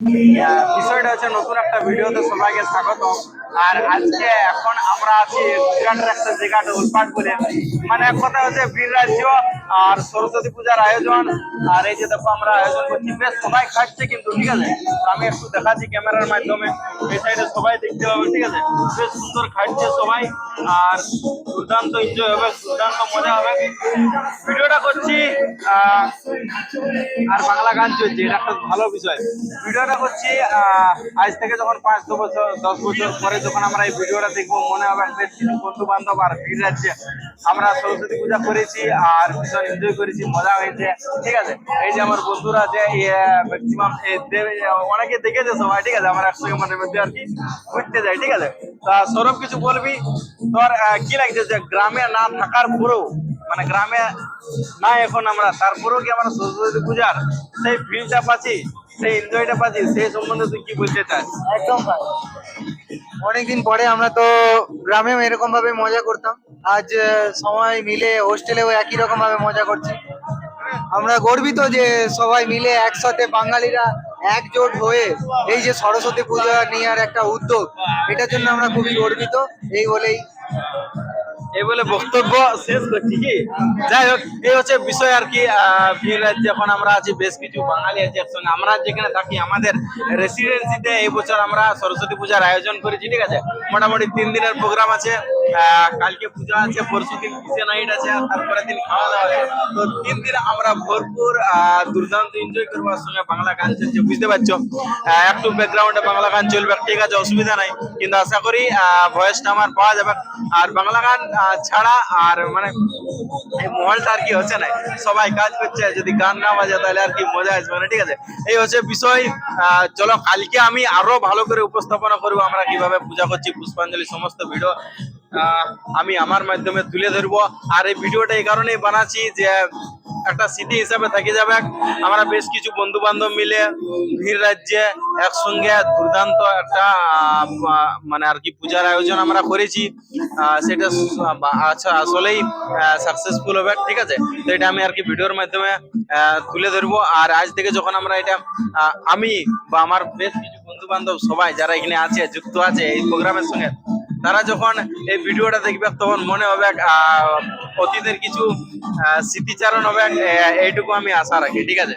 বিষয়টা হচ্ছে নতুন একটা ভিডিওতে সবাইকে স্বাগত। আর আজকে এখন আমরা আছি গুজরাটের একটা জায়গাটা উলপাট বলে, মানে এক কথা হচ্ছে বীর রাজ্য আর সরস্বতী পূজার আয়োজন। আর এই যে দেখো আমরা আয়োজন করছি, বেশ সবাই খাচ্ছে কিন্তু, ঠিক আছে। তো আমি একটু দেখাচ্ছি ক্যামেরার মাধ্যমে, এই সাইডে সবাই দেখতে পাবে, ঠিক আছে। বেশ সুন্দর খাচ্ছে সবাই, আর দুর্দান্ত এনজয় হবে, দুর্দান্ত মজা হবে। ভিডিওটা করছি আর বাংলা গান চলছে, এটা একটা ভালো বিষয়। ভিডিওটা করছি আজ থেকে যখন 5-10 বছর 10 বছর পরে যখন আমরা এই ভিডিওটা দেখবো, মনে হবে বেশ কিছু বন্ধু বান্ধব আর ভিড় যাচ্ছে। আমরা সরস্বতী পূজা করেছি আর ভীষণ এনজয় করেছি, মজা হয়েছে, ঠিক আছে। এই যে আমার বন্ধুরা আছে ম্যাক্সিমাম অনেকে দেখেছে সবাই, ঠিক আছে। আমরা একসঙ্গে মনের মধ্যে আর কি ঘুরতে যাই, ঠিক আছে। তা সৌরভ কিছু বলবি, তোর কি লাগছে যে গ্রামে না থাকার পরেও, মানে গ্রামে না এখন আমরা, তারপরেও কি আমরা সরস্বতী পূজার সেই ফিলটা পাচ্ছি, সেই এনজয়টা পাচ্ছি, সেই সম্বন্ধে তুই কি বলতে চাস? একদম ভাই, অনেকদিন পরে আমরা তো গ্রামেও এরকম ভাবে মজা করতাম। আজ সবাই মিলে হোস্টেলেও একই রকম ভাবে মজা করছি। আমরা গর্বিত যে সবাই মিলে একসাথে বাঙালিরা একজোট হয়ে এই যে সরস্বতী পূজা নেওয়ার একটা উদ্যোগ, এটার জন্য আমরা খুবই গর্বিত। এই বলেই এই বলে বক্তব্য শেষ করছি কি। যাই হোক, এই হচ্ছে বিষয় আর কি। ভিড় রাজ্যে এখন আমরা আছি, বেশ কিছু বাঙালি আছে একসঙ্গে। আমরা যেখানে থাকি আমাদের রেসিডেন্সিতে এই বছর আমরা সরস্বতী পূজার আয়োজন করেছি, ঠিক আছে। মোটামুটি 3 দিনের প্রোগ্রাম আছে। কালকে পূজা আছে, পরশু দিন কিসে নাইট আছে, আর তারপরে দিন খাওয়া দাওয়া আছে। তো 3 দিন আমরা ভরপুর দুর্দান্ত এনজয় করবো। আর সঙ্গে বাংলা গান চলছে, বুঝতে পারছো। একটু ব্যাকগ্রাউন্ডে বাংলা গান চলবে, ঠিক আছে, অসুবিধা নাই। কিন্তু আশা করি ভয়েসটা আমার পাওয়া যাবে। আর বাংলা গান ছাড়া আর মানে এই মহলটা আর কি হচ্ছে না, সবাই কাজ করছে, যদি গান না বাজে তাহলে আর কি মজা আসবে না, ঠিক আছে। এই হচ্ছে বিষয়। চলো কালকে আমি আরো ভালো করে উপস্থাপনা করবো আমরা কিভাবে পূজা করছি, পুষ্পাঞ্জলি সমস্ত ভিডিও আমি আমার মাধ্যমে তুলে ধরবো। আর এই ভিডিওটা এই কারণেই বানাচ্ছি যে একটা স্মৃতি হিসাবে থেকে যাবে। আমরা বেশ কিছু বন্ধু বান্ধব মিলে ভিড় রাজ্যে একসঙ্গে দুর্দান্ত একটা মানে আর কি পূজার আয়োজন আমরা করেছি। সেটা আচ্ছা আসলেই সাকসেসফুল হবে, ঠিক আছে। তো এটা আমি আর কি ভিডিওর মাধ্যমে তুলে ধরবো। আর আজ থেকে যখন আমরা এটা আমি বা আমার বেশ কিছু বন্ধু বান্ধব সবাই যারা এখানে আছে, যুক্ত আছে এই প্রোগ্রামের সঙ্গে, তারা যখন এই ভিডিওটা দেখবে তখন মনে হবে অতীতের কিছু স্মৃতিচারণ হবে। এইটুকু আমি আশা রাখি, ঠিক আছে।